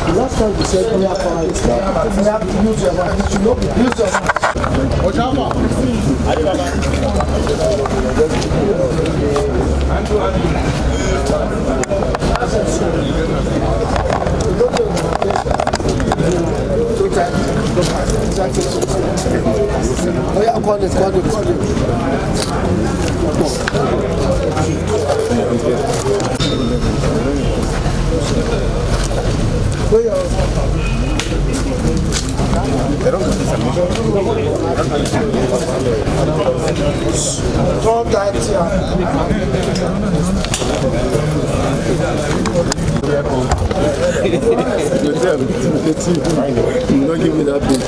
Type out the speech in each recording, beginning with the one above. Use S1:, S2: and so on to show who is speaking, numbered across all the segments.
S1: Last time we said we have to use your mind. You should not use your mind. Oh yeah, call it.
S2: Don't give me that bit.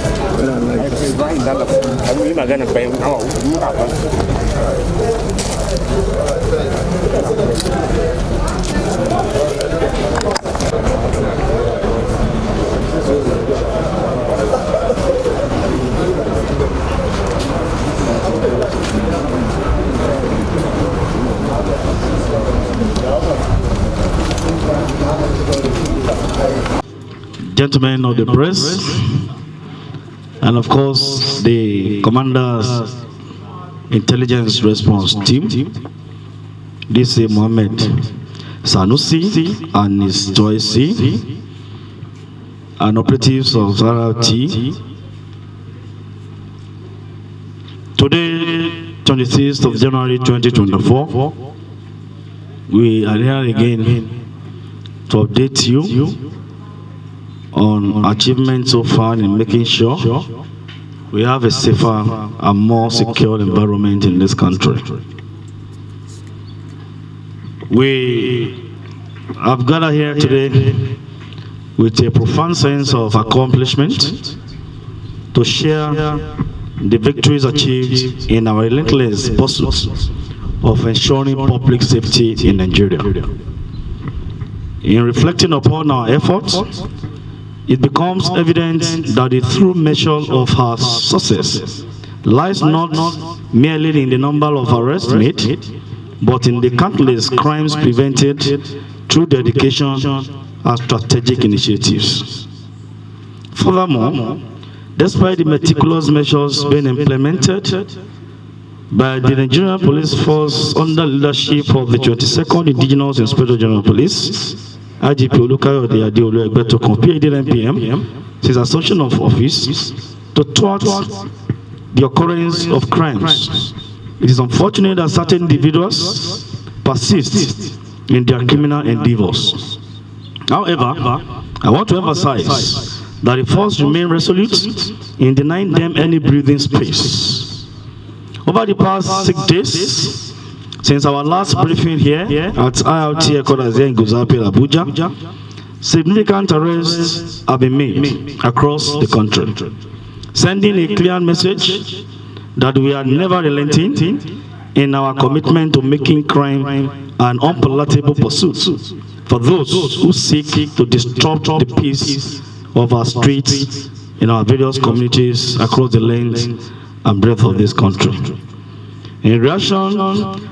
S3: Gentlemen of the press, and of course the Commander's Intelligence Response Team, this is Mohammed Sanusi and his Joyce, and operatives of RRT. Today, 26th of January 2024, we are here again to update you on achievements so far in making sure we have a safer and more secure environment in this country. We have gathered here today with a profound sense of accomplishment to share the victories achieved in our relentless pursuit of ensuring public safety in Nigeria. In reflecting upon our efforts, it becomes evident that the true measure of our success lies not merely in the number of arrests made, but in the countless crimes prevented through dedication and strategic initiatives. Furthermore, despite the meticulous measures being implemented by the Nigerian Police Force under leadership of the 22nd Indigenous Inspector General of Police, IGP Olukayode Adeolu Egbetokun, PhD NPM, since assumption of office, to thwart the occurrence of crimes. It is unfortunate that certain individuals persist in their criminal endeavors. However, I want to emphasize that the force remain resolute in denying them any breathing space. Over the past 6 days, since our last briefing here at IRT headquarters in Guzapi, Abuja, significant arrests have been made across the country, sending a clear message that we are never relenting in our commitment to making crime an unpalatable pursuit for those who seek to disrupt the peace of our streets in our various communities across the length and breadth of this country. In reaction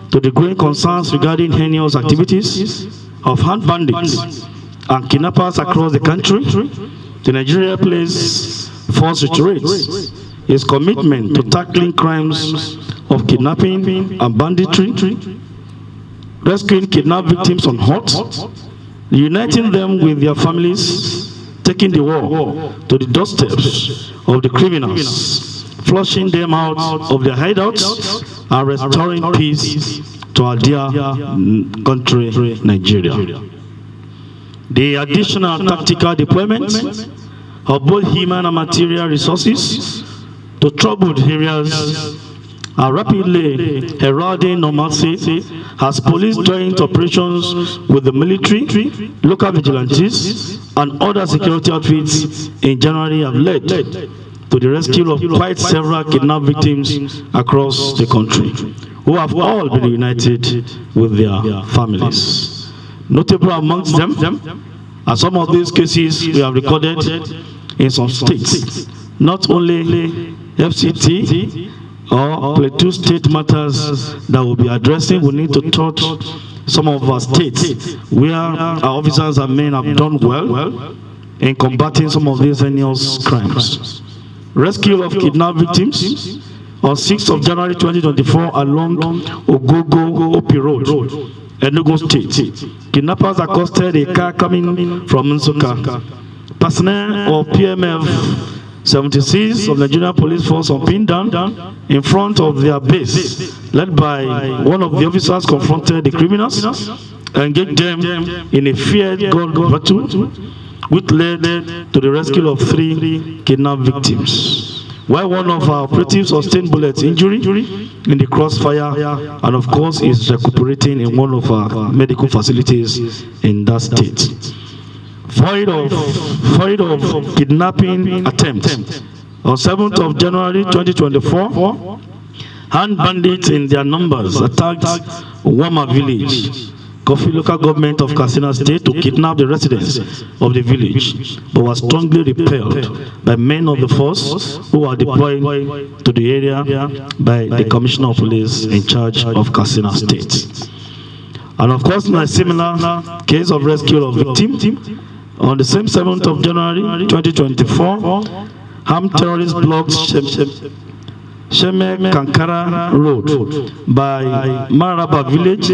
S3: to the growing concerns regarding heinous activities of armed bandits and kidnappers across the country, the Nigeria Police Force reiterates its commitment to tackling crimes of kidnapping and banditry, rescuing kidnapped victims on hot, uniting them with their families, taking the war to the doorsteps of the criminals, flushing them out of their hideouts, and restoring peace to our dear country, Nigeria. The additional tactical deployment of both human and material resources to troubled areas are rapidly eroding normalcy as police joint operations with the military, local vigilantes, and other security outfits in January have led to the rescue of quite several kidnapped victims across the country, who have all been reunited with their families. Notable amongst them are some of these cases we have recorded in some states. Not only FCT or Plateau State matters that we'll be addressing, we need to touch some of our states where our officers and men have done well in combating some of these heinous crimes. Rescue of kidnapped victims on 6th of January 2024 along Ogogo Opi Road, Enugu State. Kidnappers accosted a car coming from Nsukka. Personnel of PMF 76 of the Nigerian Police Force on pinned down in front of their base, led by one of the officers, confronted the criminals and engaged them in a fierce gun battle, which led to the rescue of 3 kidnapped victims, while one of our operatives sustained bullet injury in the crossfire and of course is recuperating in one of our medical facilities in that state. Void of kidnapping attempt. On 7th of January 2024, armed bandits in their numbers attacked Wama village, Kofi local government of Katsina State, to kidnap the residents of the village, but was strongly repelled by men of the force who were deployed to the area by the Commissioner of Police in charge of Katsina State. And of course, in a similar case of rescue of victim, on the same 7th of January 2024, armed terrorists blocked Shemek Kankara Road by Maraba Village,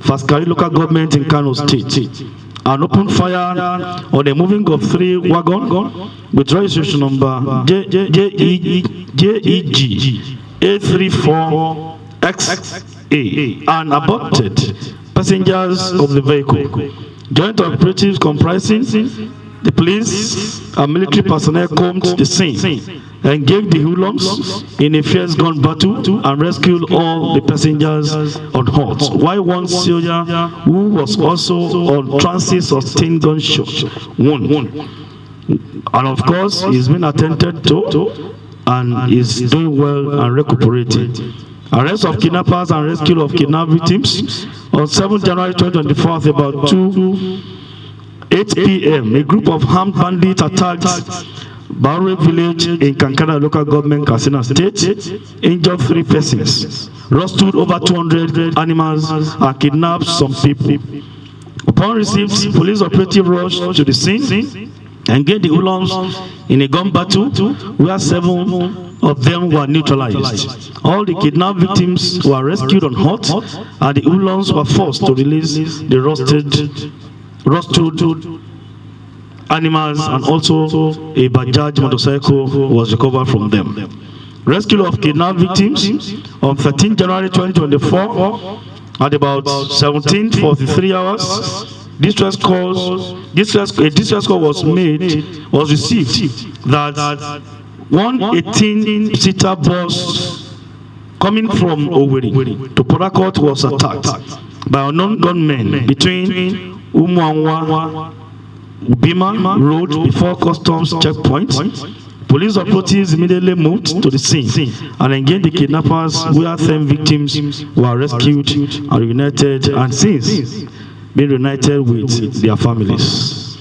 S3: Faskari local government in Kano State, and opened fire on a moving of 3 wagons with registration number JEG A34XA and aborted passengers of the vehicle. Joint operatives comprising the police and military personnel combed the scene, engaged the hoodlums in a fierce gun battle, and rescued all the passengers on horse, while one soldier who was also on transit sustained gunshot wound. And of course, he's been attended to and is doing well and recuperating. Arrest of kidnappers and rescue of kidnapped victims. On 7 January 2024, at about 8 p.m., a group of armed bandits attacked Barre village in Kankara local government, Katsina State, injured 3 persons, rescued over 200 animals, and kidnapped some people. Upon receipt, police operative rushed to the scene, engaged the hoodlums in a gun battle, where 7 of them were neutralized. All the kidnapped victims were rescued on hot, and the hoodlums were forced to release the roasted animals, and also a Bajaj motorcycle was recovered from them. Rescue of kidnapped victims on 13 January 2024 at about 17:43 hours. A distress call was received that one 18-seater bus coming from Owerri to Port Harcourt was attacked by unknown gunmen between Umuanwa Ubima Road before customs checkpoint, Police operatives immediately moved to the scene and engaged the kidnappers, where 10 victims were rescued and reunited, and since been reunited with their families.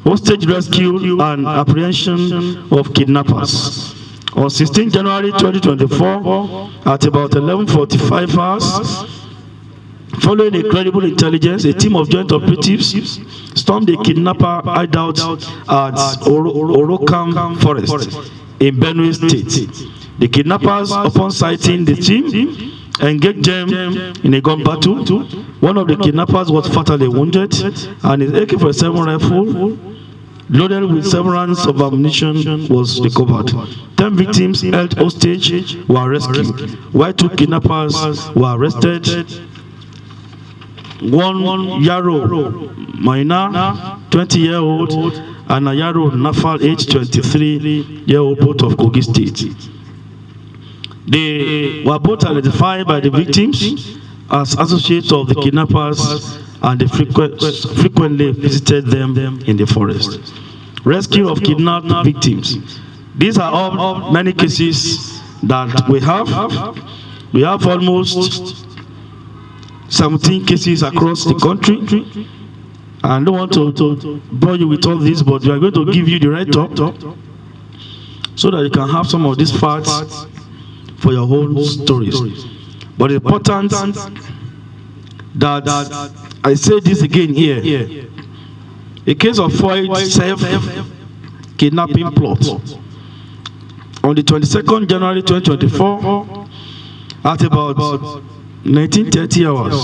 S3: Hostage rescue and apprehension of kidnappers. On 16 January 2024, at about 11:45 hours, following a credible intelligence, a team of joint operatives stormed the kidnapper hideout at Orokam Forest in Benue State. The kidnappers, upon sighting the team, engaged them in a gun battle. One of the kidnappers was fatally wounded, and his AK-47 rifle, loaded with several rounds of ammunition, was recovered. 10 victims held hostage were rescued, while 2 kidnappers were arrested. One Yaro Maina, 20-year-old, and a Yaro Nafal, age 23-year-old, both of Kogi State. They were both identified by the victims as associates of the kidnappers, and they frequently visited them in the forest. Rescue of kidnapped victims. These are all many cases that we have. We have almost 17 cases across the country. I don't want to bore you with all this, but we are going to give you the write-up so that you can have some of these facts for your own stories. But it's important that I say this again here. A case of foiled self-kidnapping plot. On the 22nd January 2024, at about 19:30 hours,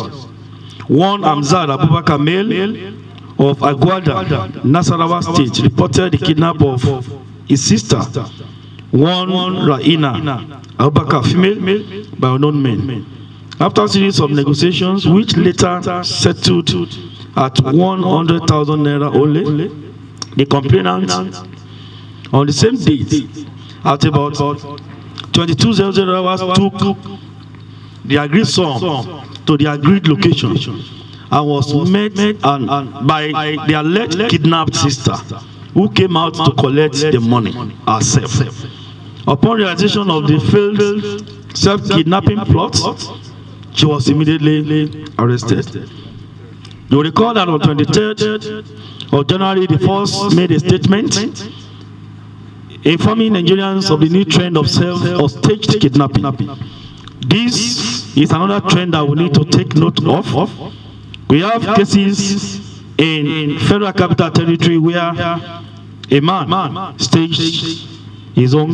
S3: one Amzad Abubakar male of Aguada, Nasarawa State, reported the kidnap of his sister, one Raina Abubakar female, by unknown men. After a series of negotiations, which later settled at 100,000 naira only, the complainant, on the same date, at about 22:00 hours, took the agreed sum to the agreed location and was met by the alleged kidnapped sister, who came out to collect the money herself. Upon realization of the failed self-kidnapping plot, she was immediately arrested. You will recall that on 23rd of January, the force made a statement informing Nigerians of the new trend of staged kidnapping. This is another trend that we need to take note of. We have cases in Federal Capital Territory where a man staged his own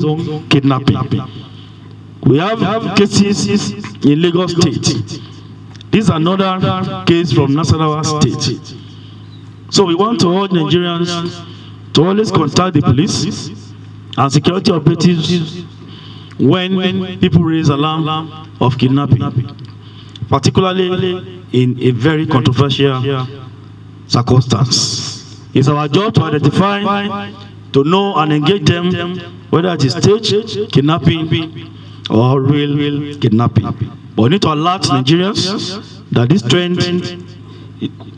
S3: kidnapping. We have cases in Lagos State. This is another case from Nasarawa State. So we want to urge Nigerians to always contact the police and security operatives when people raise alarm of kidnapping, particularly in a very controversial circumstance. It's our job to identify, to know and engage them, whether it is staged kidnapping or real kidnapping. But we need to alert Nigerians that this trend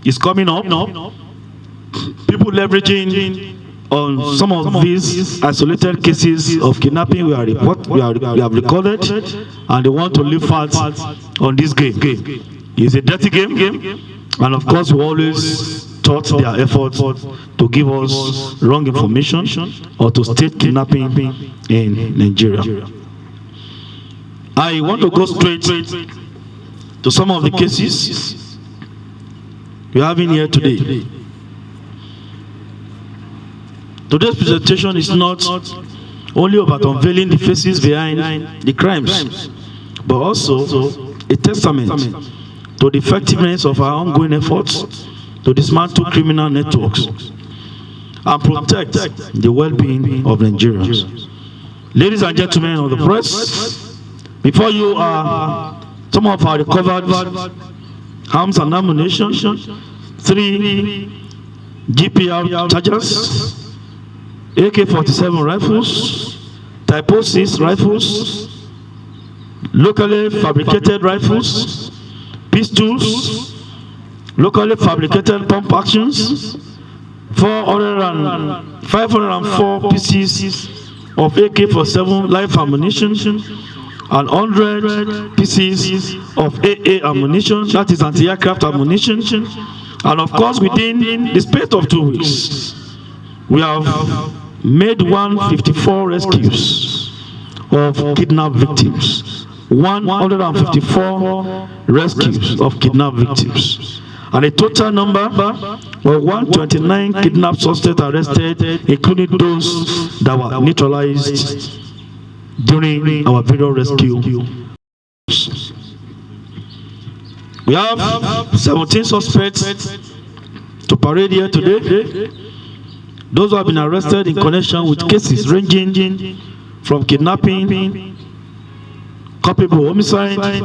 S3: is coming up. People leveraging on some of these isolated cases of kidnapping we have recorded, and they want to live fast on this game. It's a dirty game, and of course we always thought their efforts to give us wrong information or to state kidnapping in Nigeria. I want to go straight to some of the cases we have in here today. Today's presentation is not only about unveiling the faces behind the crimes, but also a testament to the effectiveness of our ongoing efforts to dismantle criminal networks and protect the well-being of Nigerians. Ladies and gentlemen of the press, before you are some of our recovered arms and ammunition, 3 GPR chargers, AK-47 rifles, Type 6 rifles, locally fabricated rifles, pistols, locally fabricated pump actions, 504 pieces of AK-47 live ammunition, and 100 pieces of AA ammunition, that is anti-aircraft ammunition. And of course, within the space of 2 weeks, we have made 154 rescues of kidnapped victims. 154 rescues of kidnapped victims. And the total number of 129 kidnapped suspects arrested, including those that were neutralized during our video rescue. We have 17 suspects to parade here today. Those who have been arrested in connection with cases ranging from kidnapping, culpable homicide,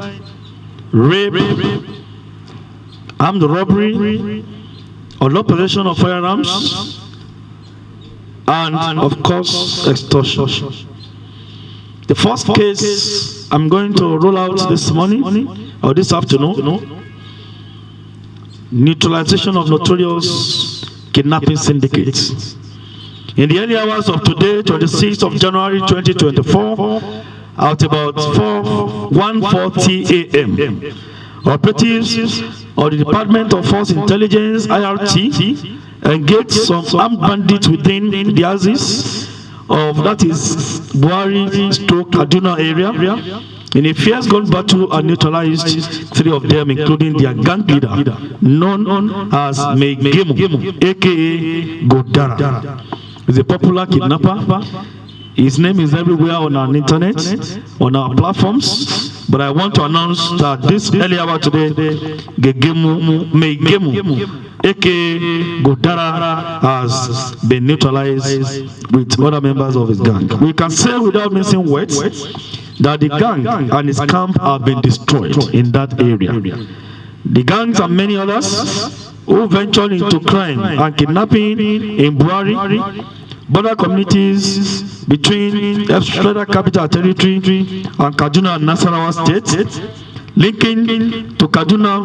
S3: rape, armed robbery, unlawful possession of firearms, and of course extortion. The first case I'm going to roll out this morning or this afternoon, neutralization of notorious kidnapping syndicates. In the early hours of today, 26th of January 2024, at about 1:40 a.m., operatives of the Department of Force Intelligence (IRT) engaged some armed bandits within the axis of, that is, Buhari/Kaduna area, in a fierce gun battle, and neutralized 3 of them, including their gang leader, known as Megemu, aka Godara. He's a popular kidnapper. His name is everywhere on our internet, on our platforms. But I want to announce that this early hour today, Megemu, aka Godara, has been neutralized with other members of his gang. We can say without missing words that the gang and its camp have been destroyed in that area. The gangs and many others who ventured into crime and kidnapping in Buhari, border communities between Federal Capital Territory and Kaduna and Nasarawa State, linking to Kaduna,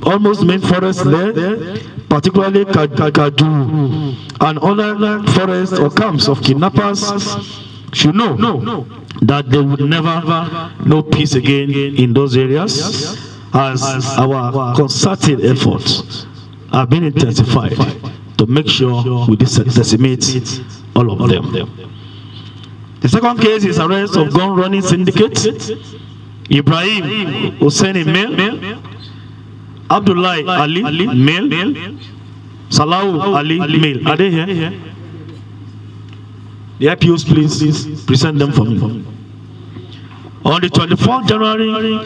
S3: almost main forest there, particularly Kadu and other forests or camps of kidnappers, should know that they would never know peace again in those areas, as our concerted efforts have been intensified to make sure we decimate all of them. The second case is arrest of gun-running syndicate, Ibrahim Hussein, male, Abdullahi Ali, male, Salahu Ali, male. Are they here? The IPOs, please present them for me. On the 24th January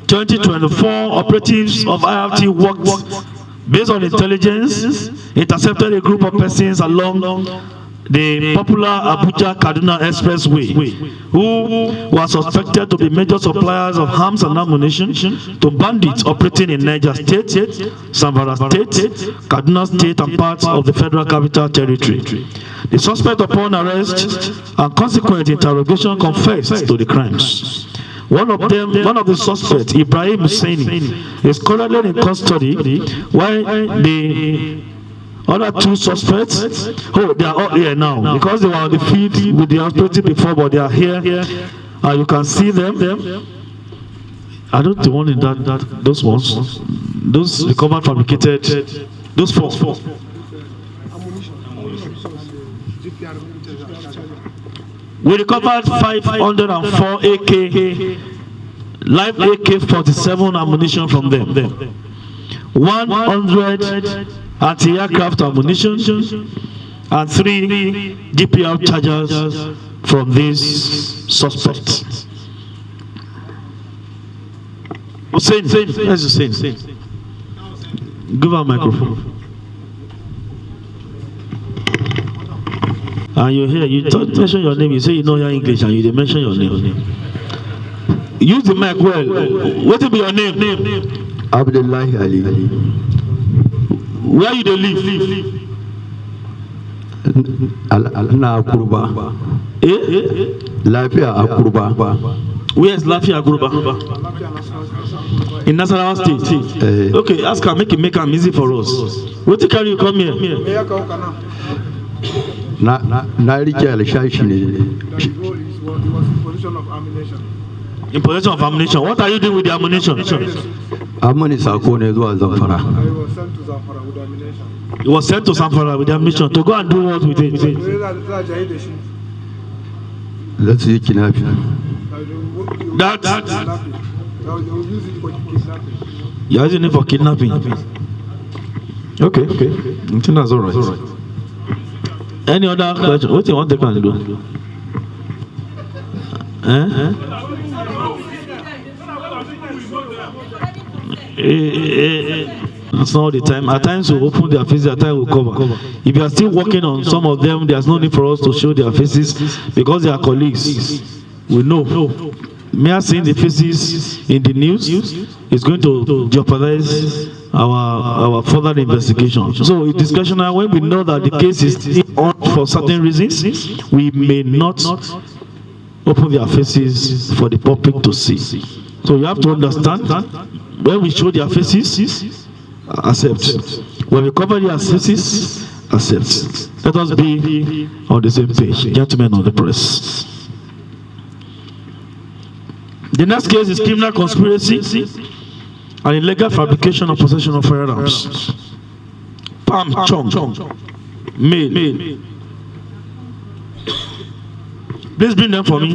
S3: 2024, operatives of IRT worked based on intelligence, intercepted a group of persons along the popular Abuja-Kaduna Expressway who were suspected to be major suppliers of arms and ammunition to bandits operating in Niger State, Zamfara State, Kaduna State, and parts of the Federal Capital Territory. The suspect, upon arrest and consequent interrogation, confessed to the crimes. One of the suspects, Ibrahim Hussein, is currently in custody, while the other 2 suspects, they are all here now because they were on the field with the operative before, but they are here. You can see them. I don't want that those ones, those recovered fabricated, those 4. We recovered 504 AK, live AK-47 ammunition from them, 100 anti-aircraft ammunition, and 3 DPR charges from these suspects. Hussein, where's Hussein? Give her a microphone. And you're here, you mention your name, you say you know your English, and you didn't mention your name. Use the mic well. What will be your name?
S2: Abdullahi Ali.
S3: Where you dey live?
S2: Na Akuruba. Lafia Akuruba.
S3: Where is Lafia Akuruba? In Nasarawa State. Okay, ask her, make him easy for us. What carry you come here?
S2: na rike alshashi ne.
S1: That the goal is what he was in position of ammunition.
S3: In possession of ammunition. What are you doing with the ammunition?
S2: Amani sako ne zuwa Zamfara.
S1: I was sent to Zamfara with ammunition.
S3: He was sent to Zamfara with the ammunition to go and do what with it?
S2: Let's see kidnapping.
S3: That
S1: They will use it for kidnapping.
S3: you're using it for kidnapping. Okay. I think that's all right. Any other question? What do you want they can do? It's not all the time. At times we open their faces, at times we cover. If you are still working on some of them, there's no need for us to show their faces because they are colleagues. We know. Mere seeing the faces in the news is going to jeopardize our further investigation. So it's discretionary. When we know that the case is still on for certain reasons, we may not open their faces for the public to see. So you have to understand that when we show their faces, accept. When we cover their faces, accept. Let us be on the same page, gentlemen of the press. The next case is criminal conspiracy and illegal fabrication or possession of firearms. Pam Chong, male. Please bring them for me.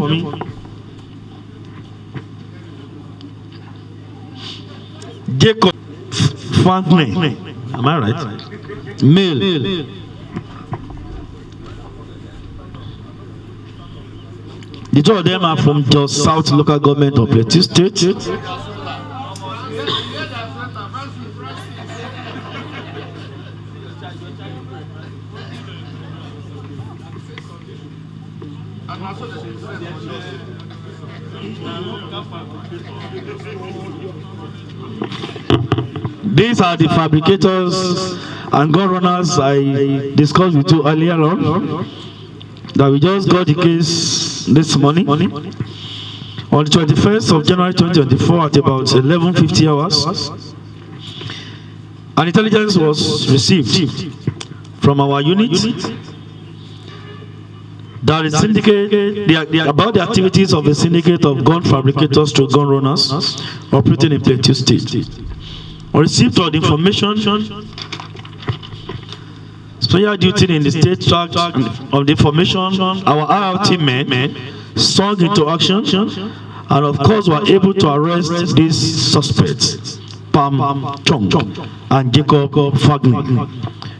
S3: Jacob Fagne. Am I right? Male. The two of them are from Jos South Local Government of Plateau State. These are the fabricators and gun runners I discussed with you earlier on. That we just got the case this morning. On the 21st of January 2024 at about 11:50 hours, an intelligence was received from our unit that the syndicate, about the activities of the syndicate of gun fabricators to gun runners operating in Plateau State. On receipt of the information, special duty in the state tract of the information, our RRT men swung into action and of course were able to arrest these suspects, Pam Chong and Jacob Fagne,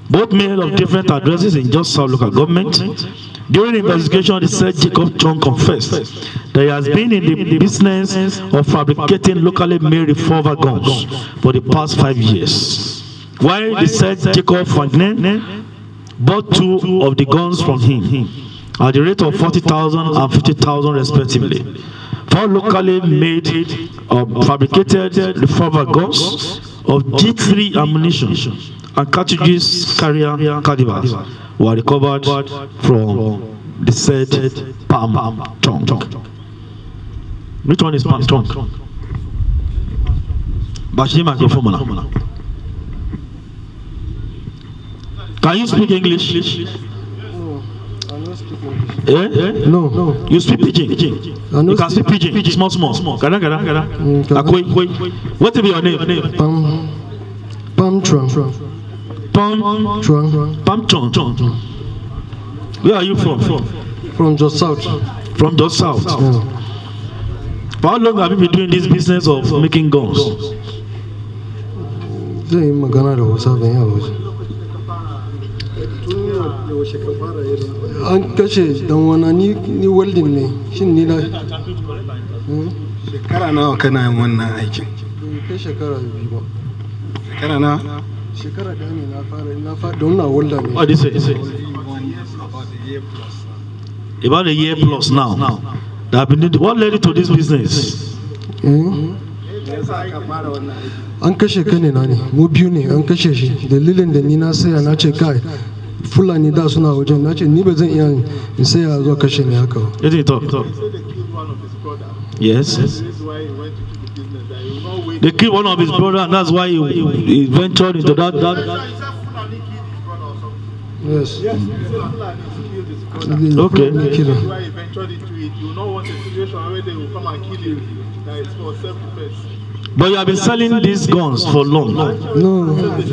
S3: both male of different addresses in Jos South Local Government. During the investigation, the said Jacob Chong confessed that he has been in the business of fabricating locally made revolver guns for the past 5 years. While the said Jacob Fagne bought 2 of the guns from him at the rate of 40,000 and 50,000 respectively. 4 locally made fabricated revolver guns of G3 ammunition and cartridges carrier calibers were recovered from the said Pam Chong. Which one is Pam Chong? Bashi microphone. Can you speak English?
S1: No.
S3: You speak pidgin. You can speak pidgin. Small. Gada. What will be your name?
S1: Pam Chong.
S3: Pam Chong. Where are you from?
S1: From Jos South.
S3: From Jos South.
S1: Yeah.
S3: For how long have you been doing this business of making guns?
S1: Zai yi magana da Hausa ban yi Hausa. An kashe dan wana ni welding ne. Shin ni na
S4: Shekara nawa kana yin wannan aikin?
S1: kai shekara 2 ba.
S4: Shekara nawa?
S1: Shekara da ne na fara don na welder ne.
S3: What do you say? About a year plus now. That have been doing, what led you to this business?
S1: An kashe kane na ne, mu biyu ne an kashe shi. Dalilin da ni na saya na ce kai Fulani da suna wajen na ce ni ba zan iya in saya zuwa kashe ne haka ba.
S3: Let it talk. Yes. They killed one of his brother and that's why he ventured into that.
S1: Yes.
S3: Okay.
S1: Killer.
S5: Why eventually do it? You don't want a situation where they will come and kill you. That is for self-defense.
S3: But you have been selling these guns for long.
S1: No,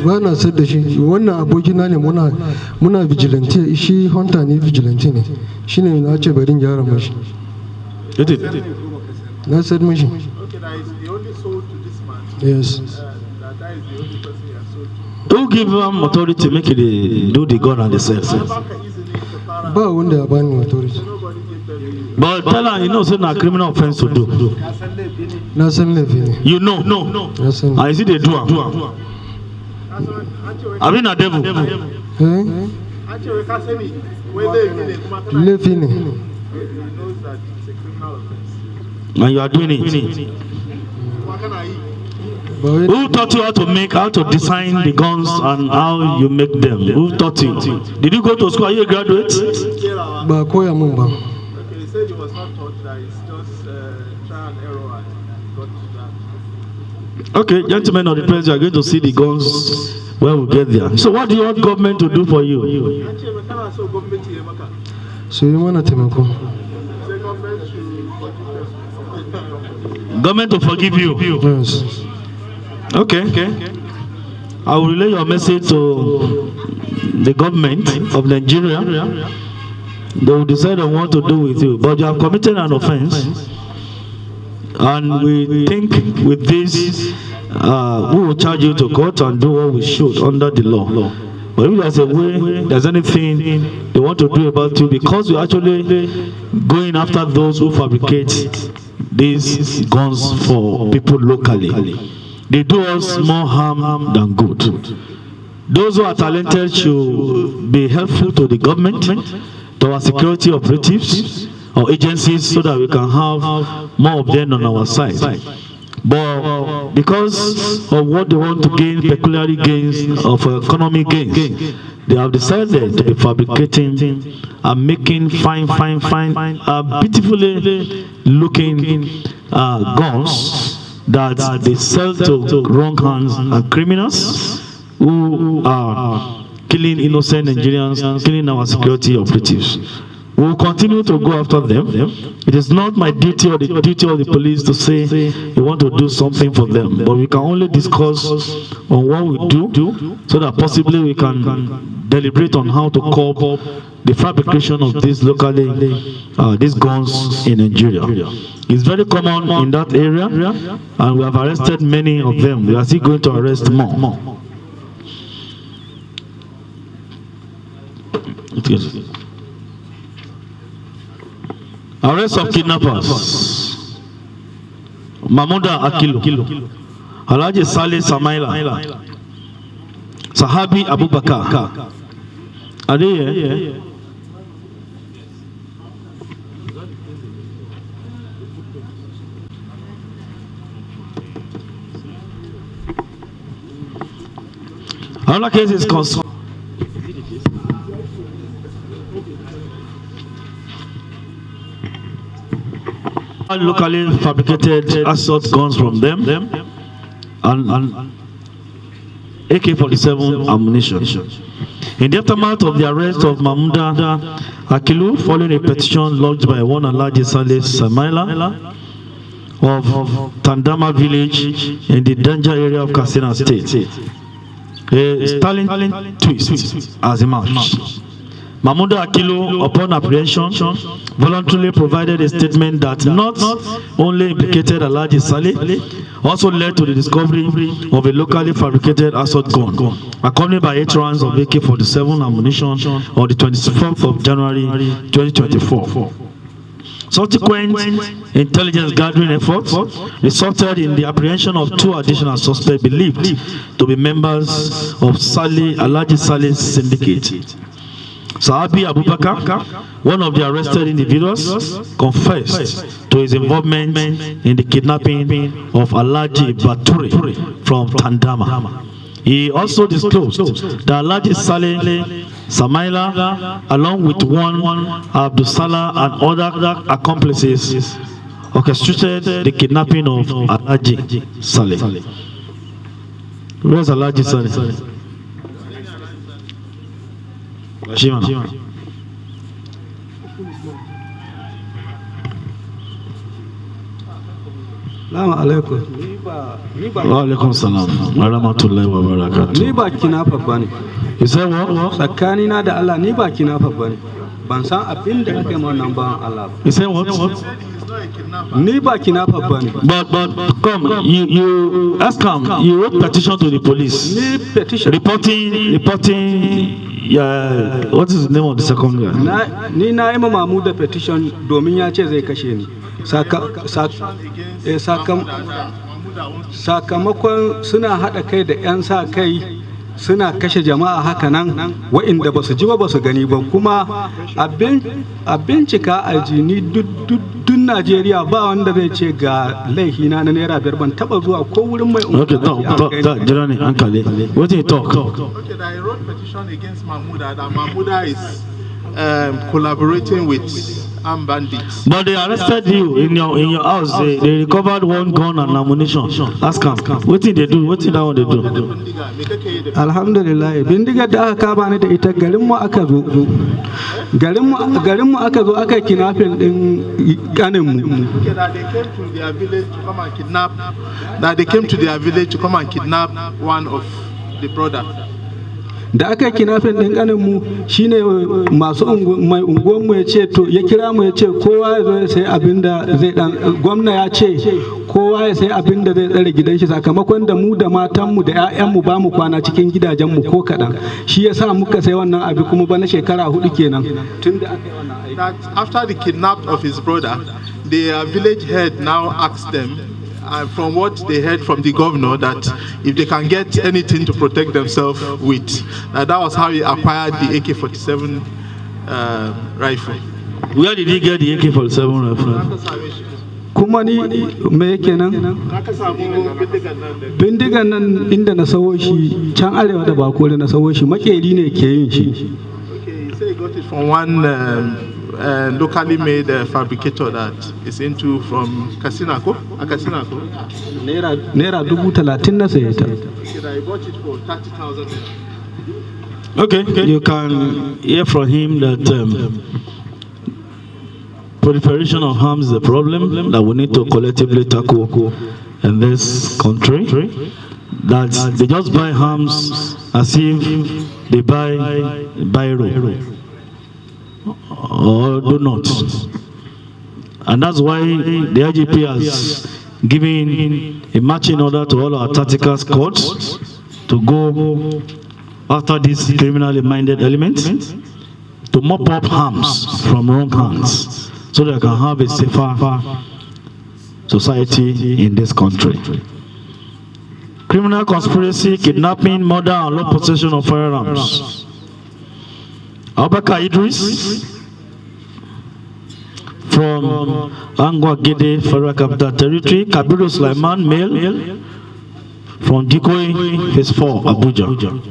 S1: ba na sayar da shi. Wannan abokina ne muna vigilante, shi hunter ne vigilante ne. Shi ne na ce bari in gyara mashi.
S3: Did it?
S1: Na sayar mashi.
S5: Okay, that is the only sold to this man.
S1: Yes.
S5: That is the only person he has sold to.
S3: Who give them authority to make it do the gun and the sell?
S1: Ba wanda ya bani authority.
S3: But tell her, you know, it's not a criminal offense to do.
S1: Na san laifi ne.
S3: You know.
S1: Na san.
S3: I see they do it. I mean a devil.
S1: Eh? Laifi ne.
S5: He knows that it's a criminal offense.
S3: And you are doing it.
S1: Ba wai
S3: Who taught you how to design the guns and how you make them? Who taught you? Did you go to school? Are you a graduate?
S1: ba koya mun ba.
S5: Okay, he said he was not taught that. It's just trial and error and got to that.
S3: Okay, gentlemen of the press, you are going to see the guns when we get there. So what do you want government to do for you?
S5: Actually, we cannot show government here, Maka.
S1: So yi mana taimako.
S5: Say government should forgive us.
S3: Government to forgive you.
S1: Yes.
S3: Okay. I will relay your message to the government of Nigeria. They will decide on what to do with you. But you have committed an offense. And we think with this, we will charge you to court and do what we should under the law. But if there's a way, there's anything they want to do about you, because we're actually going after those who fabricate these guns for people locally. They do us more harm than good. Those who are talented should be helpful to the government, to our security operatives or agencies, so that we can have more of them on our side. But because of what they want to gain, peculiar gains of economic gains, they have decided to be fabricating and making fine, beautifully looking guns that they sell to wrong hands and criminals who are killing innocent Nigerians, killing our security operatives. We will continue to go after them. It is not my duty or the duty of the police to say we want to do something for them, but we can only discuss on what we do, so that possibly we can deliberate on how to curb the fabrication of these locally, these guns in Nigeria. It's very common in that area, and we have arrested many of them. We are still going to arrest more. Arrest of kidnappers. Mamuda Akilu, Alhaji Saleh Samaila, Sahabi Abubakar. Are they here? Another case is concerned. Locally fabricated assault guns from them and AK-47 ammunition. In the aftermath of the arrest of Mamuda Akilu, following a petition lodged by one Alhaji Saleh Samaila of Tandama village in the Danger area of Katsina State, a Stalin twist has emerged. Mamuda Akilu, upon apprehension, voluntarily provided a statement that not only implicated Alhaji Saleh, also led to the discovery of a locally fabricated assault gun, accompanied by 8 rounds of AK-47 ammunition on the 24th of January 2024. Subsequent intelligence gathering efforts resulted in the apprehension of 2 additional suspects believed to be members of Alhaji Saleh's syndicate. Sahabi Abubakar, one of the arrested individuals, confessed to his involvement in the kidnapping of Alhaji Bature from Tandama. He also disclosed that Alhaji Saleh Samaila, along with one Abdul Salah and other accomplices, orchestrated the kidnapping of Alhaji Saleh. Where's Alhaji Saleh?
S6: Salamu alaikum.
S3: Wa alaikum salam. Wa rahmatullahi wa barakatuh.
S6: Ni ba kinafa bane.
S3: You say what?
S6: Tsakanina da Allah ni ba kinafa bane. Ban san abin da aka yi wannan bawan Allah ba.
S3: You say what?
S6: Ni ba kinafa bane.
S3: But come, you ask him. You wrote petition to the police.
S6: Ni petition.
S3: Reporting. What is the name of the second guy?
S6: Ni na yi ma Mahmud petition domin ya ce zai kashe ni. Sakamakon suna haɗa kai da 'yan sa kai suna kashe jama'a haka nan wa'inda ba su ji ba su gani ba kuma a bincika a jini duk Najeriya ba wanda zai ce ga laihina na naira 5 ban taba zuwa ko wurin mai
S3: Okay, jira ne hankali. What did he talk?
S5: Okay, I wrote petition against Mahmouda that Mahmouda is collaborating with armed bandits.
S3: But they arrested you in your house. They recovered one gun and ammunition. Ask them. What did they do? What did they do?
S6: Alhamdulillah, bindigar da aka kama ni da ita garin mu aka zo. Garin mu aka zo aka kidnapping din ganin mu.
S5: That they came to their village to come and kidnap. That they came to their village to come and kidnap one of the brothers.
S6: Da aka kinafin din ganin mu shine masu mai unguwan mu yace to ya kira mu yace kowa ya zo ya sai abinda zai dan gwamna ya ce kowa ya sai abinda zai tsare gidan shi sakamakon da mu da matan mu da ƴaƴan mu ba mu kwana cikin gidajen mu ko kadan shi yasa muka sai wannan abi kuma bana shekara 4 kenan tunda aka yi wannan aiki.
S5: That after the kidnap of his brother, the village head now asked them from what they heard from the governor that if they can get anything to protect themselves with, that was how he acquired the AK-47 rifle.
S3: Where did he get the AK-47 rifle?
S6: Kuma ni me kenan bindigan nan inda na sawo shi can arewa da bakore na sawo shi makeri ne ke yin shi.
S5: Okay, he said he got it from one locally made fabricator that is into from Kasinako.
S6: Naira 30,000 na saye ta.
S5: I bought it for 30,000.
S3: Okay, you can hear from him that proliferation of arms is a problem that we need to collectively tackle in this country. That they just buy arms as if they buy biro or do not. And that's why the IGP has given a marching order to all our tactical squads to go after these criminally minded elements to mop up arms from wrong hands so that we can have a safer society in this country. Criminal conspiracy, kidnapping, murder, and unlawful possession of firearms. Abubakar Idris from Angwa Gede, Federal Capital Territory. Kabiru Sulaiman, male, from Dikoi, Phase 4, Abuja.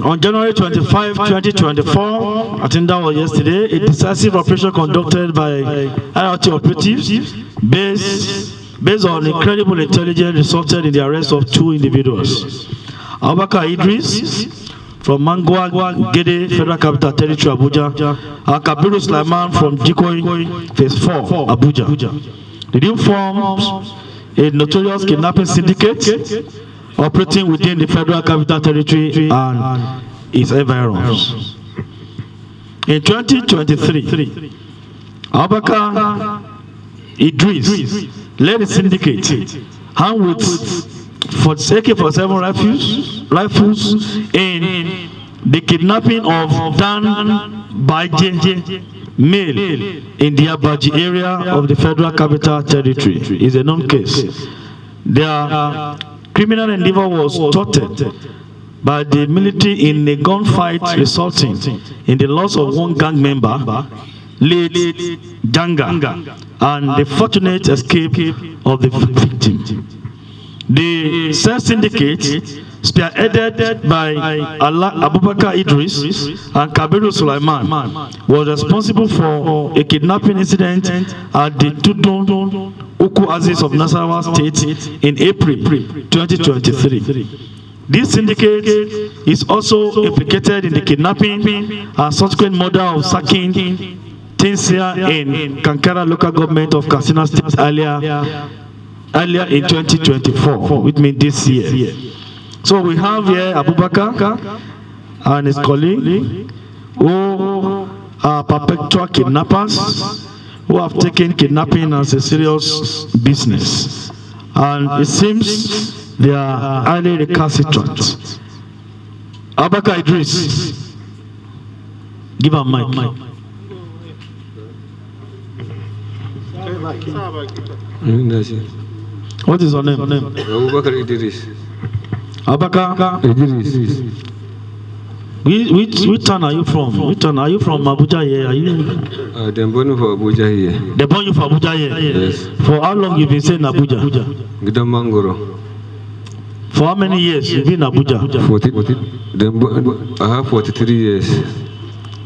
S3: On January 25, 2024, I think that was yesterday, a decisive operation conducted by IRT operatives based on incredible intelligence resulted in the arrest of 2 individuals. Abubakar Idris from Mangwa Gede, Federal Capital Territory, Abuja, and Kabiru Sulaiman from Dikoi, Phase 4, Abuja. The deal forms a notorious kidnapping syndicate operating within the Federal Capital Territory and its environs. In 2023, Abubakar Idris led a syndicate armed with AK-47 rifles in the kidnapping of Dan Baje, male, in the Abaji area of the Federal Capital Territory. It's a known case. Their criminal endeavor was thwarted by the military in a gunfight resulting in the loss of 1 gang member, late Janga, and the fortunate escape of the victim. The Self-Syndicate, spearheaded by Abubakar Idris and Kabiru Sulaiman, was responsible for a kidnapping incident at the Tudun Uku Aziz of Nasarawa State in April 2023. This syndicate is also implicated in the kidnapping and subsequent murder of Sakin Tinsia in Kankara local government of Katsina State earlier in 2024, which means this year. So we have here Abubakar and his colleague who are perpetual kidnappers who have taken kidnapping as a serious business. And it seems they are highly recalcitrant. Abubakar Idris, give a mic. What is your name?
S7: Abubakar Idris.
S3: Abubakar
S7: Idris.
S3: Which town are you from? Which town are you from? Abuja here? Are you?
S7: They born for Abuja here.
S3: They born you for Abuja here?
S7: Yes.
S3: For how long you been staying in Abuja?
S7: Gidamangoro.
S3: For how many years you been in Abuja?
S7: 40. I have 43 years.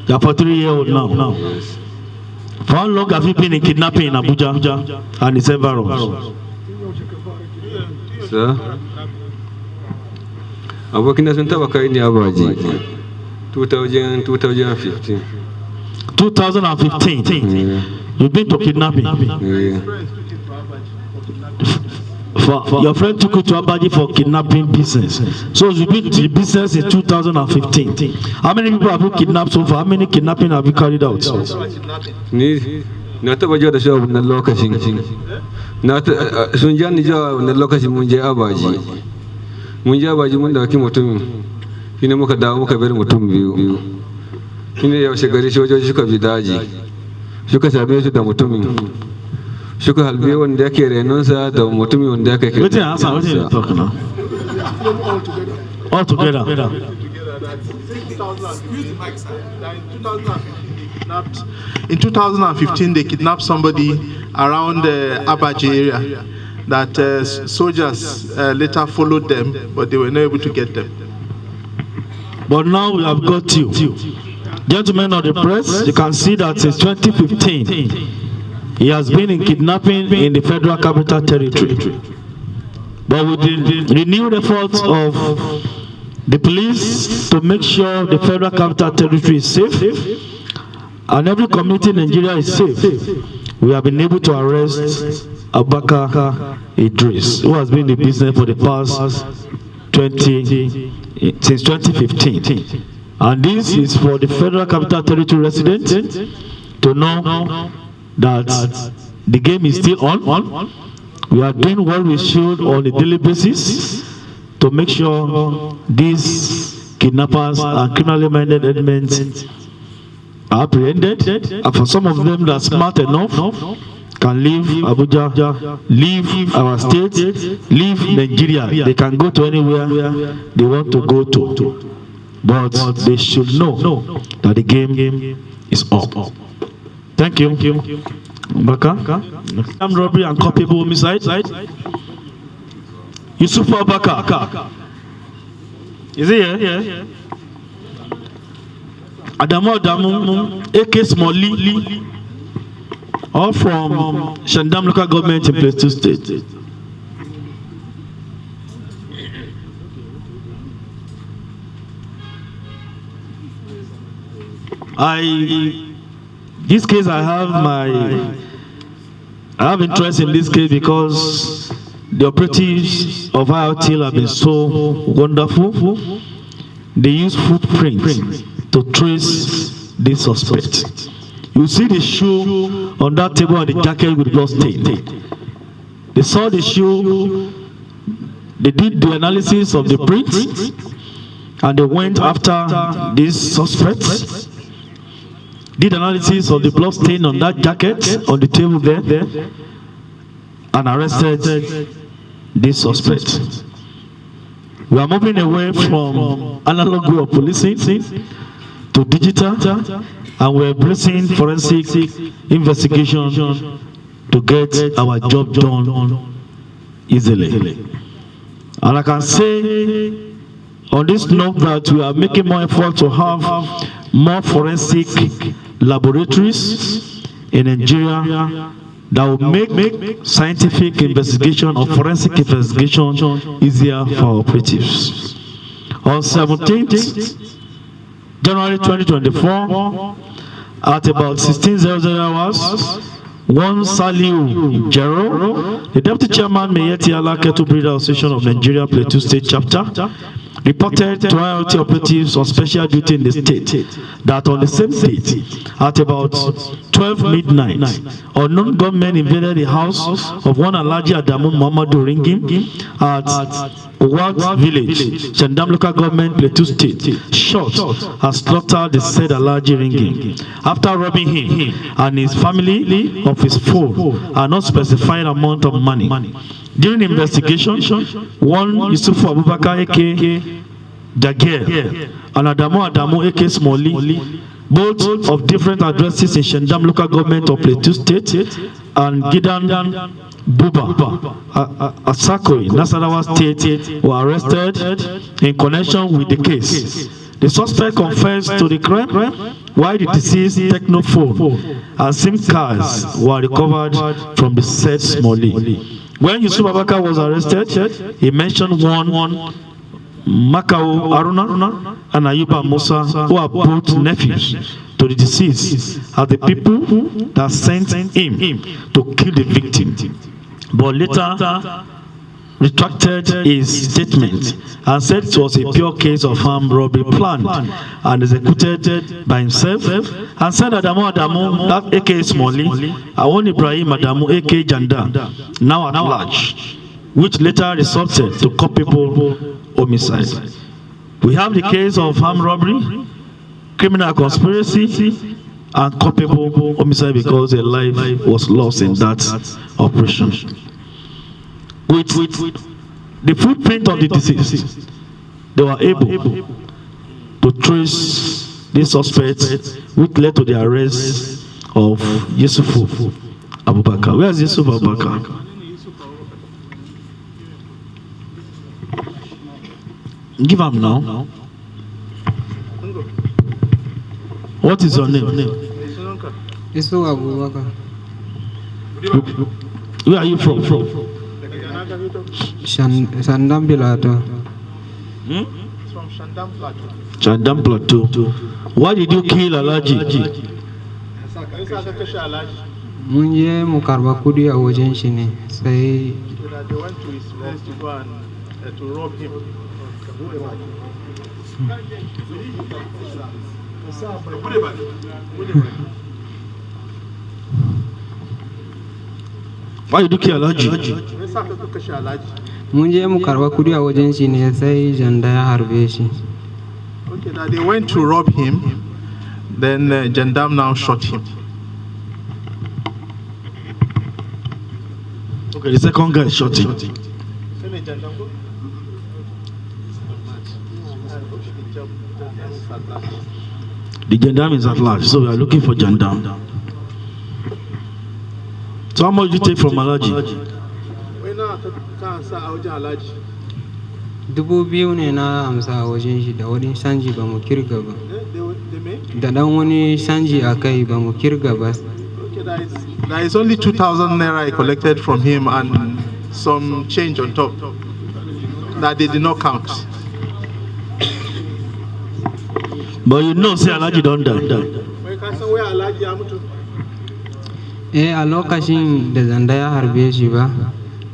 S3: You are 43 years old now.
S7: Yes.
S3: For how long have you been in kidnapping in Abuja and its environs?
S7: Sir? Abokina sun taba kai ni Abaji. 2015.
S3: 2015.
S7: Yeah.
S3: You've been to kidnapping.
S7: Yeah.
S3: For your friend took you to Abaji for kidnapping business. So you've been to the business in 2015. How many people have you kidnapped so far? How many kidnapping have you carried out?
S7: Ni na taba jiwa da shi a wannan lokacin. Sun ja ni jiwa wannan lokacin mun je Abaji. Mun je Abaji mun dauki mutumin. Shine muka dawo muka bar mutum biyu. Shine yaushe gari sojoji suka bi daji. Suka same su da mutumin. Suka halbe wanda yake renonsa da mutumin wanda yake kira.
S3: Wetin answer, wetin you talk now? All together.
S5: In 2015, they kidnapped somebody around the Abaji area. That soldiers later followed them, but they were not able to get them.
S3: But now we have got you. Gentlemen of the press, you can see that since 2015, he has been in kidnapping in the Federal Capital Territory. But with the renewed efforts of the police to make sure the Federal Capital Territory is safe, and every community in Nigeria is safe, we have been able to arrest Abubakar Idris, who has been in the business for the past since 2015. And this is for the Federal Capital Territory residents to know that the game is still on. We are doing what we should on a daily basis to make sure these kidnappers and criminally minded elements are apprehended. And for some of them that are smart enough can leave Abuja, leave our state, leave Nigeria. They can go to anywhere they want to go to. But they should know that the game is up. Thank you. Baka. Armed robbery and culpable homicide. Yusuf Baka. Is he here? Adamu, AK Smolly, all from Shandam local government in Plateau State. This case I have interest in this case because the operatives of IOTL have been so wonderful. They use footprints to trace this suspect. You see the shoe on that table and the jacket with blood stain. They saw the shoe, they did the analysis of the print, and they went after this suspect. Did analysis of the blood stain on that jacket on the table there, and arrested this suspect. We are moving away from analog way of policing to digital, and we're embracing forensic investigation to get our job done easily. And I can say on this note that we are making more effort to have more forensic laboratories in Nigeria that will make scientific investigation or forensic investigation easier for operatives. On 17th January 2024, at about 16:00 hours, one Saliu Jero, the deputy chairman Meyeti Allah Kettle Breeder Association of Nigeria Plateau State Chapter, reported to IOT operatives on special duty in the state that on the same date, at about 12 midnight, unknown gunmen invaded the house of one Alhaji Adamu Muhammadu Ringim at Owag Village, Chandam Local Government, Plateau State, shot and slaughtered the said Alhaji Ringim. After robbing him and his family of his phone and not specifying amount of money. During the investigation, one Yusuf Abubakar aka Dagger and Adamu aka Smoli, both of different addresses in Shandam Local Government of Plateau State, and Gidan Buba Asako in Nasarawa State, were arrested in connection with the case. The suspect confessed to the crime, while the deceased technophone and SIM cards were recovered from the said Smoli. When Yusuf Abubakar was arrested, he mentioned one Makao Aruna and Ayuba Musa, who are both nephews to the deceased, as the people that sent him to kill the victim. But later retracted his statement and said it was a pure case of armed robbery planned and executed by himself, and said Adamu, that aka Smoli, Awon Ibrahim Adamu aka Janda, now at large, which later resulted to culpable homicide. We have the case of armed robbery, criminal conspiracy, and culpable homicide because a life was lost in that operation. With the footprint of the deceased, they were able to trace this suspect, which led to the arrest of Yusuf Abubakar. Where is Yusuf Abubakar? Give him now. What is your name?
S8: Yusuf Abubakar.
S3: Where are you from?
S8: Shandam Plateau.
S5: From Shandam Plateau.
S3: Shandam Plateau. Why did you kill Alhaji?
S8: Mun je mu karba kudi a wajen shi ne sai
S5: They went to his place to go and to rob him.
S3: Why did you kill Alhaji?
S8: mun je mu karba kudi a wajen shi ne sai janda ya harbe shi.
S5: Okay, now they went to rob him, then Jandam now shot him.
S3: Okay, the second guy shot him. The Jandam is at large, so we are looking for Jandam. So how much did you take from Alhaji?
S8: 2,000 ne na amsa a wajen shi da wani sanji ba mu kirga ba. Da dan wani sanji a kai ba mu kirga ba.
S5: There is only 2,000 naira I collected from him and some change on top that they did not count.
S3: But you know, say Alhaji don't die.
S8: A lokacin da zanda ya harbe shi ba,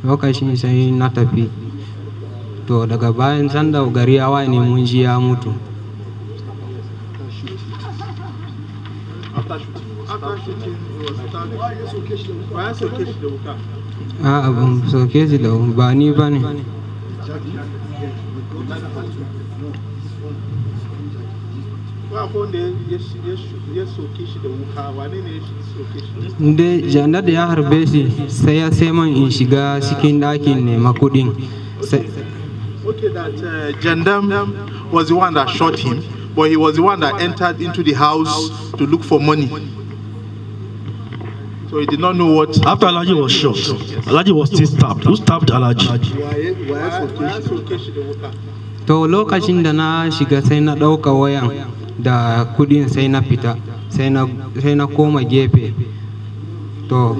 S8: lokacin sai na tafi. To daga bayan sanda gari ya waye ne mun ji ya mutu. A'a ban soke shi da ba ni ba ne. Inda janda da ya harbe shi sai ya sai man in shiga cikin ɗakin ne makudin.
S5: Okay, that Jandam was the one that shot him, but he was the one that entered into the house to look for money. So he did not know what.
S3: After Alhaji was shot, Alhaji was still stabbed. Who stabbed Alhaji?
S8: To lokacin da na shiga sai na ɗauka wayan da kudin sai na fita, sai na koma gefe. To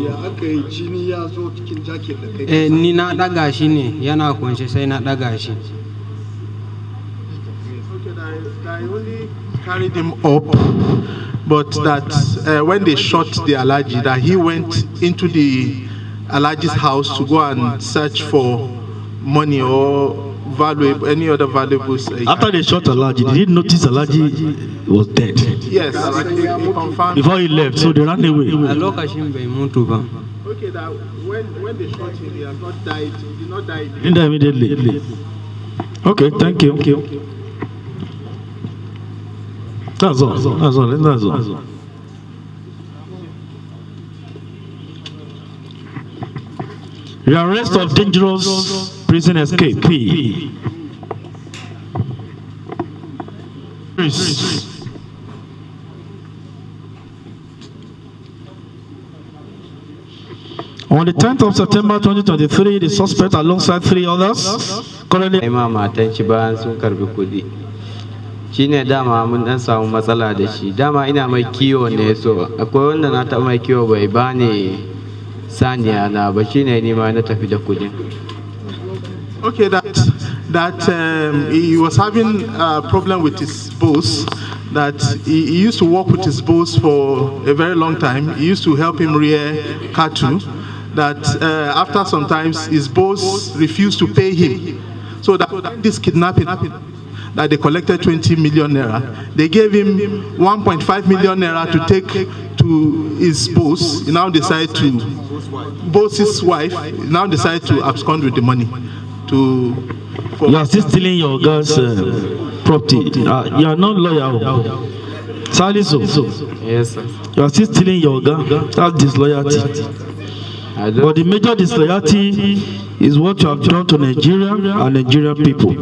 S8: ni na ɗaga shi ne yana kunshe sai na ɗaga shi.
S5: only carried him up, but that when they shot the Alaji, that he went into the Alaji's house to go and search for money or valuable, any other valuables.
S3: After they shot Alaji, did he notice Alaji was dead?
S5: Yes, he confirmed.
S3: Before he left, so they ran away.
S5: Okay, that when they shot him, he has not died. He did not die.
S3: He didn't die immediately. Okay, thank you. That's all. That's all. The arrest of dangerous prison escape. P. On the 10th of September 2023, the suspect alongside 3 others currently
S9: shine dama mun dan samu matsala da shi, dama ina mai kiwo ne, so akwai wanda na taɓa mai kiwo bai bani saniya na ba, shine ni ma na tafi da kudin.
S5: Okay, that he was having a problem with his boss, that he used to work with his boss for a very long time. He used to help him rear cattle, that after some times his boss refused to pay him. So that this kidnapping happened, that they collected 20 million naira. They gave him 1.5 million naira to take to his boss. He now decided to, boss's wife, now decided to abscond with the money. You
S3: are still stealing your girl's property. You are not loyal. Salisu.
S9: Yes, sir.
S3: You are still stealing your girl. That's disloyalty. But the major disloyalty is what you have done to Nigeria and Nigerian people.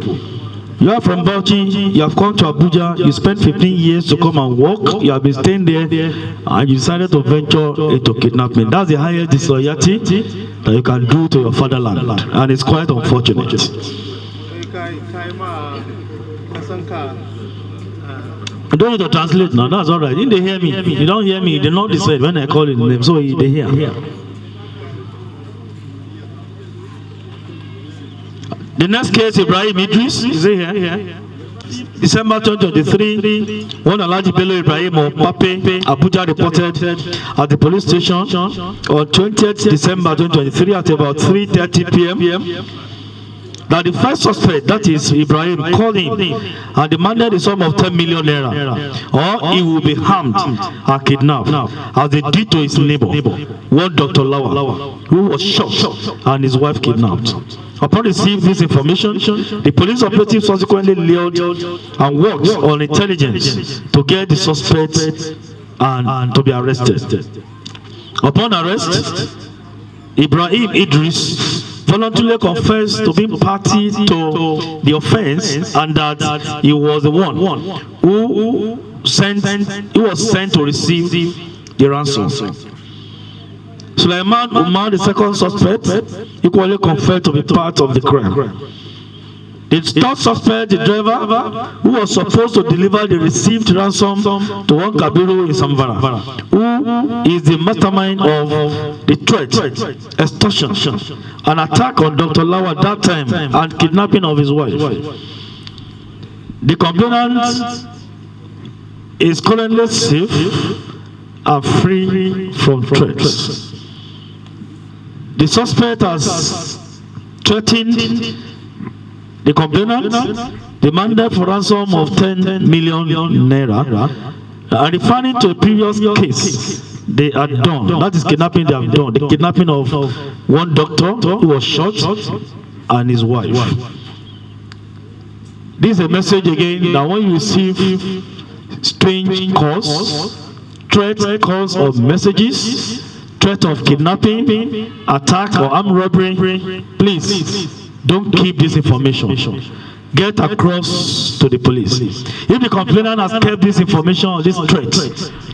S3: You are from Bauchi, you have come to Abuja, you spent 15 years to come and work, you have been staying there, and you decided to venture into kidnapping. That's the highest disloyalty that you can do to your fatherland, and it's quite unfortunate. You don't need to translate now, that's all right. If they hear me, you don't hear me, they know this word when I call it name, so they hear. The next case, Ibrahim Idris, is he here? December 2023, one Alhaji Bello Ibrahim of Pape, Abuja, reported at the police station on 20th December 2023 at about 3:30 p.m. that the first suspect, that is Ibrahim, called him and demanded a sum of 10 million naira, or he will be harmed and kidnapped, as they did to his neighbor, one Dr. Lawa, who was shot and his wife kidnapped. Upon receiving this information, the police operatives subsequently lured and worked on intelligence to get the suspect and to be arrested. Upon arrest, Ibrahim Idris voluntarily confessed to being party to the offense, and that he was the one who was sent to receive the ransom. Sulaiman Umar, the second suspect, equally confessed to be part of the crime. The third suspect, the driver, who was supposed to deliver the received ransom to one Kabiru in Samvara, who is the mastermind of the threat, extortion, an attack on Dr. Lawa at that time, and kidnapping of his wife. The complainant is currently safe and free from threats. The suspect has threatened the complainant, demanded for ransom of 10 million naira, and referring to a previous case they had done, that is kidnapping they have done, the kidnapping of one doctor who was shot and his wife. This is a message again that when you receive strange calls, threat calls or messages, threat of kidnapping, attack or armed robbery, please don't keep this information. Get across to the police. If the complainant has kept this information or this threat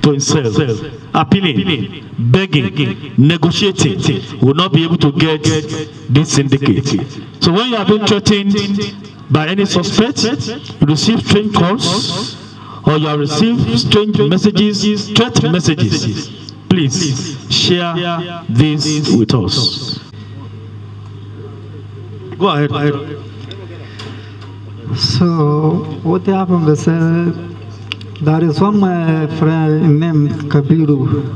S3: to himself, appealing, begging, negotiating, will not be able to get this syndicate. So when you have been threatened by any suspect, you receive strange calls, or you have received strange messages, threat messages, please share this with us. Go ahead.
S10: So what happened is there is one my friend named Kabiru.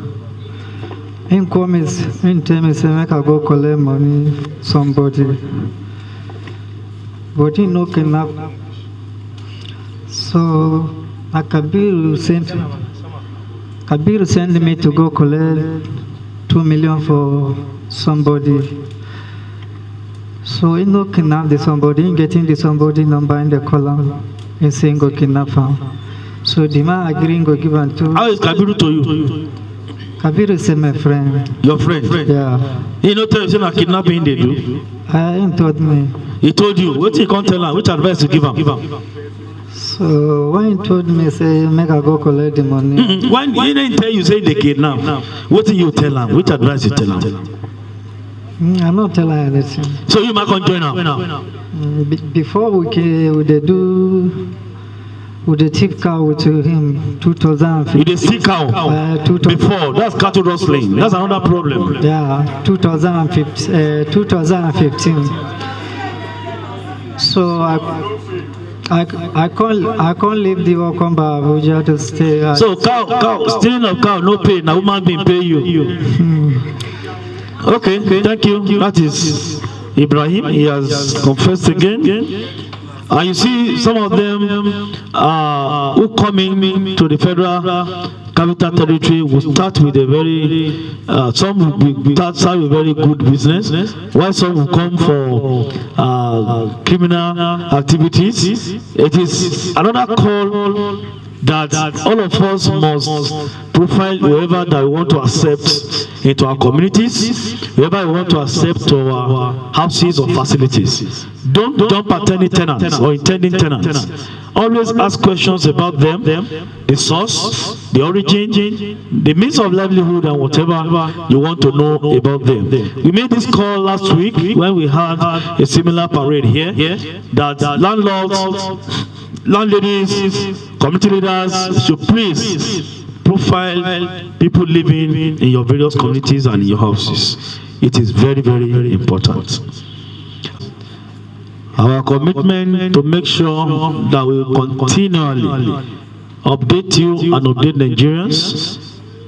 S10: In comes in tell me say make I go collect money somebody, but he no kidnap. So Kabiru sent me to go collect 2 million for somebody. So he no kidnap the somebody, he getting the somebody number in the column, he saying go kidnap him. So the man agreeing go give him to.
S3: How is Kabiru to you?
S10: Kabiru is my friend.
S3: Your friend?
S10: Yeah.
S3: He no tell you say na kidnapping they do?
S10: He told me.
S3: He told you? What you can't tell him? Which advice you give him?
S10: So when he told me, say, make I go collect the money.
S3: When he didn't tell you, say they kidnap, what do you tell him? Which advice you tell him?
S10: I'm not telling anything.
S3: So you might come join him?
S10: Before we do with the thief cow with him 2015.
S3: With the thief cow? Before, that's cattle rustling. That's another problem.
S10: Yeah, 2015. So I can't leave the work on Abuja to stay.
S3: So cow, stealing of cow, no pay. Now woman been pay you. Okay, thank you. That is Ibrahim. He has confessed again. And you see some of them who come in to the federal capital territory will start with a very, some will start with very good business, while some will come for criminal activities. It is another call that all of us must profile whoever that we want to accept into our communities, whoever we want to accept to our houses or facilities. Don't jump at any tenants or intending tenants. Always ask questions about them, the source, the origin, the means of livelihood, and whatever you want to know about them. We made this call last week when we had a similar parade here, that landlords, landladies, community leaders should please profile people living in your various communities and in your houses. It is very, very important. Our commitment to make sure that we continually update you and update Nigerians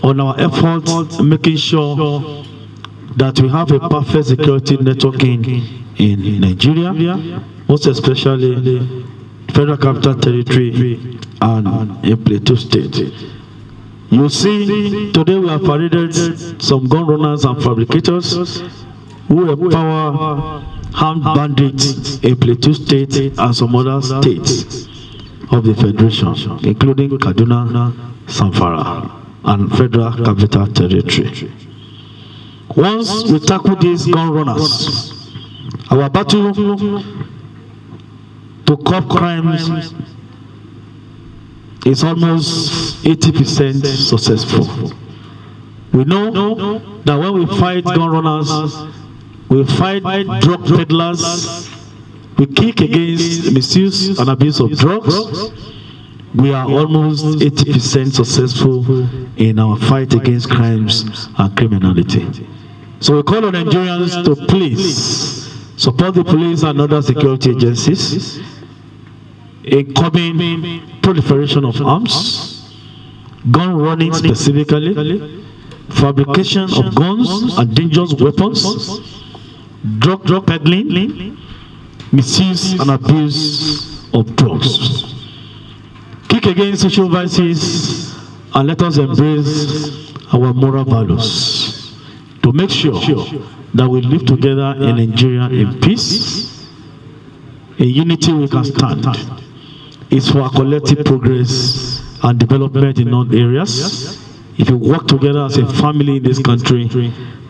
S3: on our efforts, making sure that we have a perfect security networking in Nigeria, most especially Federal Capital Territory and in Plateau State. You see, today we have paraded some gun runners and fabricators who empower armed bandits in Plateau State and some other states of the Federation, including Kaduna, Zamfara, and Federal Capital Territory. Once we tackle these gun runners, our battle to curb crimes is almost 80% successful. We know that when we fight gun runners, we fight drug peddlers, we kick against misuse and abuse of drugs, we are almost 80% successful in our fight against crimes and criminality. So we call on Nigerians to please support the police and other security agencies in curbing proliferation of arms, gun running specifically, fabrication of guns and dangerous weapons, drug peddling, misuse and abuse of drugs. Kick against social vices and let us embrace our moral values to make sure that we live together in Nigeria in peace. In unity we can stand. It's for our collective progress and development in all areas. If we work together as a family in this country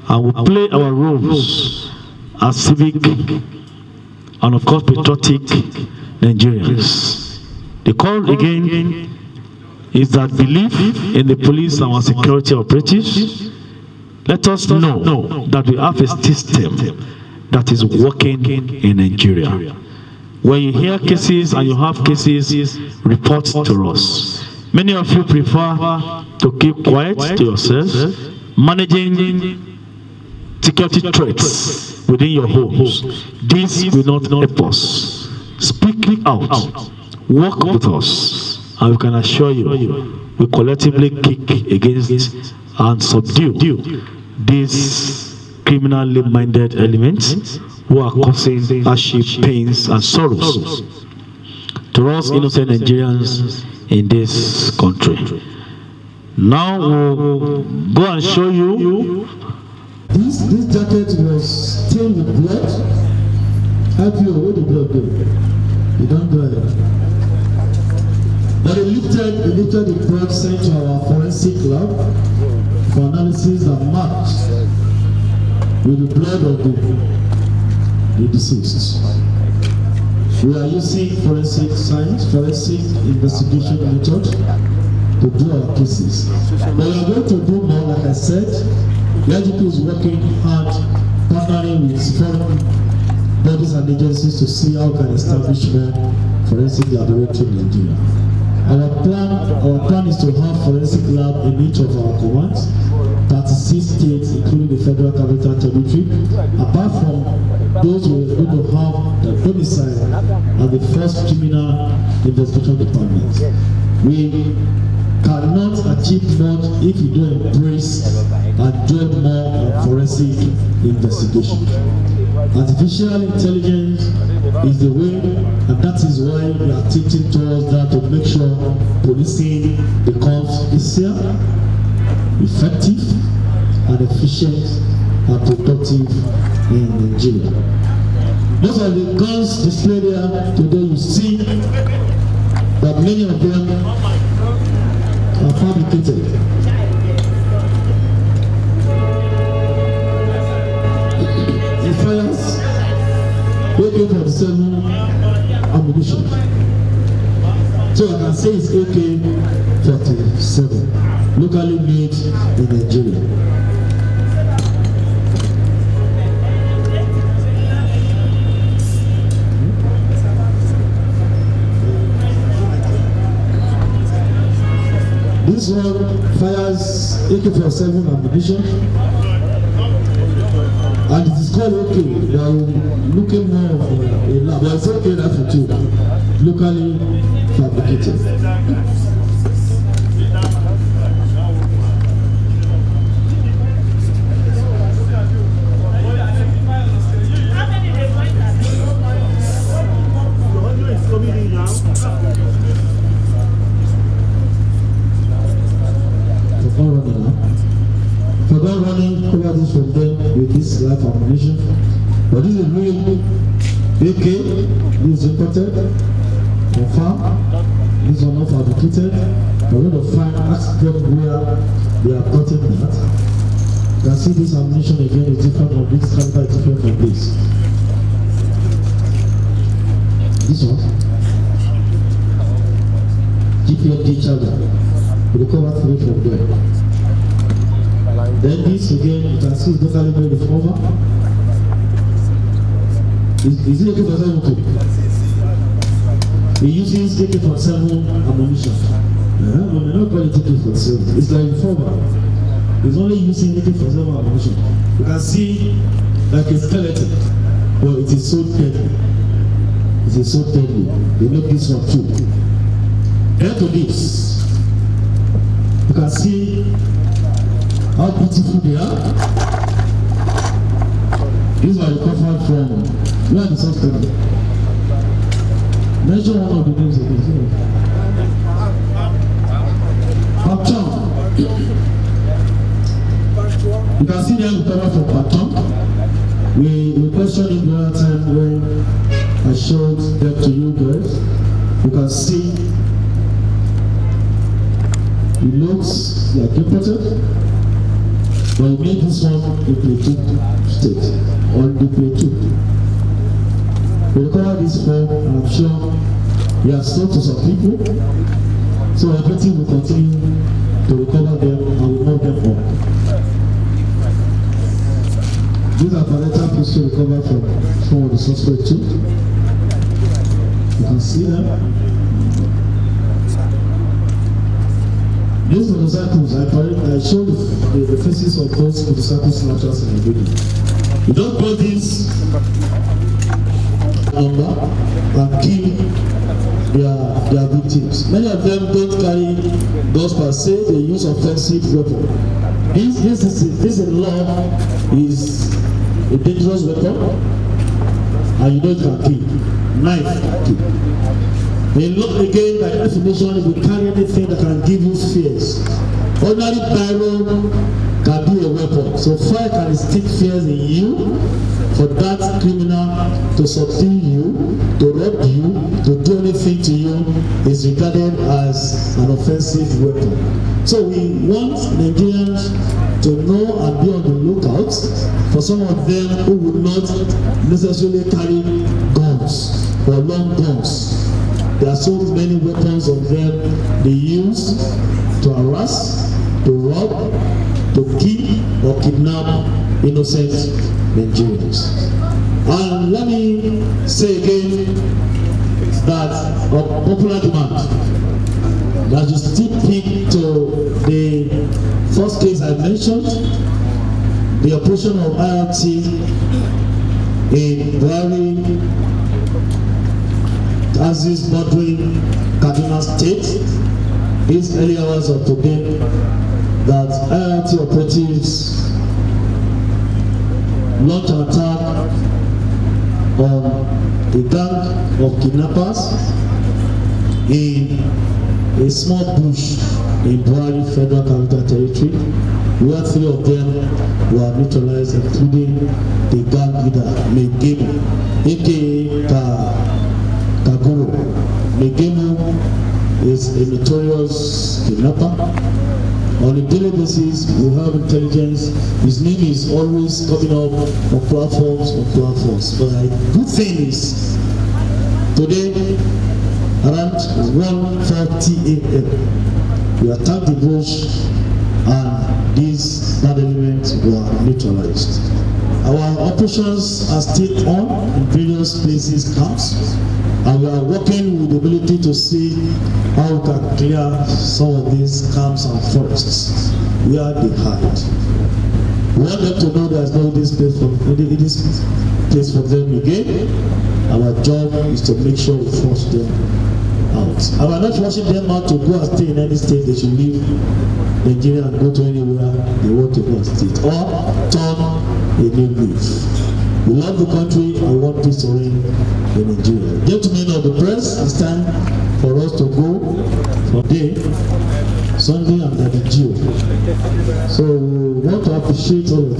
S3: and we play our roles as civic and of course patriotic Nigerians. The call again is that belief in the police and our security operatives. Let us know that we have a system that is working in Nigeria. When you hear cases and you have cases, report to us. Many of you prefer to keep quiet to yourselves, managing security threats within your homes. This will not help us. speak out, work with us, and we can assure you, we collectively kick against and subdue these criminally minded elements who are causing hardship, pains, and sorrows to us innocent Nigerians in this country. Now we'll go and show you.
S11: This jacket was stained with blood. Help you, where the blood go? You don't do it. But they lifted the blood sent to our forensic lab for analysis and matched with the blood of the deceased. We are using forensic science, forensic investigation method to do our cases. But we are going to do more, like I said. The IGP is working hard, partnering with foreign bodies and agencies to see how we can establish more forensic laboratory in Nigeria. Our plan is to have forensic lab in each of our commands, 36 states, including the Federal Capital Territory. Apart from those, we are going to have the homicide and the first criminal investigation department. We cannot achieve much if you don't embrace and do more forensic investigation. Artificial intelligence is the way, and that is why we are teaching towards that to make sure policing becomes easier, effective, and efficient and productive in Nigeria. Most of the guns displayed here today, you see that many of them are fabricated. It fires AK-47 ammunition. So I can say it's AK-47, locally made in Nigeria. This one fires AK-47 ammunition, and it is called OK. They are looking more of a lab, but it's OK that for two, locally fabricated. For Gunrunning, cover this from them with this live ammunition. But this is real AK, this is imported, confirmed, these are not fabricated. We're going to find, ask them where they are gotten that. You can see this ammunition again is different from this, caliber is different from this. This one, GPFD charger, we recover 3 from there. Then this again, you can see it's locally made with over. Is it AK-47 too? It uses AK-47 ammunition. We may not call it AK-47. It's like former. It's only using AK-47 ammunition. You can see like a skeleton, but it is so deadly. It is so deadly. They make this one too. Then to this, you can see how beautiful they are. These are recovered from where the suspect. Mention one of the names again. Patron. You can see them recovered from Patron. We questioned him the other time when I showed them to you guys. You can see it looks like imported. But we made this one in Plateau State, on the Plateau. We recovered this form, and I'm sure we have sold to some people. So everything will continue to recover them and we move them up. These are parental pistols recovered from some of the suspects too. You can see them. These motorcycles, I showed the faces of those motorcycle snatchers in the video. You don't put these number and kill their victims. Many of them don't carry guns per se, they use offensive weapons. This in law is a dangerous weapon, and you know it can kill. Knife can kill. In law, again, by definition, if you carry anything that can give you fears, ordinary biro can be a weapon. So fire can instill fears in you for that criminal to subdue you, to rob you, to do anything to you is regarded as an offensive weapon. So we want Nigerians to know and be on the lookout for some of them who would not necessarily carry guns or long guns. There are so many weapons of them they use to harass, to rob, to kill or kidnap innocent Nigerians. And let me say again that of popular demand, that you still pick to the first case I mentioned, the operation of IRT in Buhari, Aziz bordering Kaduna State, these early hours of today, that IRT operatives launched an attack on a gang of kidnappers in a small bush in Buhari Federal Capital Territory, where 3 of them were neutralized, including the gang leader, Megemo, aka Kaguro. Megemo is a notorious kidnapper. On a daily basis, we have intelligence. His name is always coming up on platforms. But the good thing is, today, around 1:40 a.m., we attacked the bush and these bad elements were neutralized. Our operations are still on in various places, camps, and we are working with the ability to see how we can clear some of these camps and forests where they hide. We want them to know there is no this place for them again. Our job is to make sure we force them out. And we are not forcing them out to go and stay in any state. They should leave Nigeria and go to anywhere they want to go and stay, or turn a new leaf. We love the country and we want peace to reign in Nigeria. Gentlemen of the press, it's time for us to go for day, Sunday and the Geo. So we want to appreciate all of you.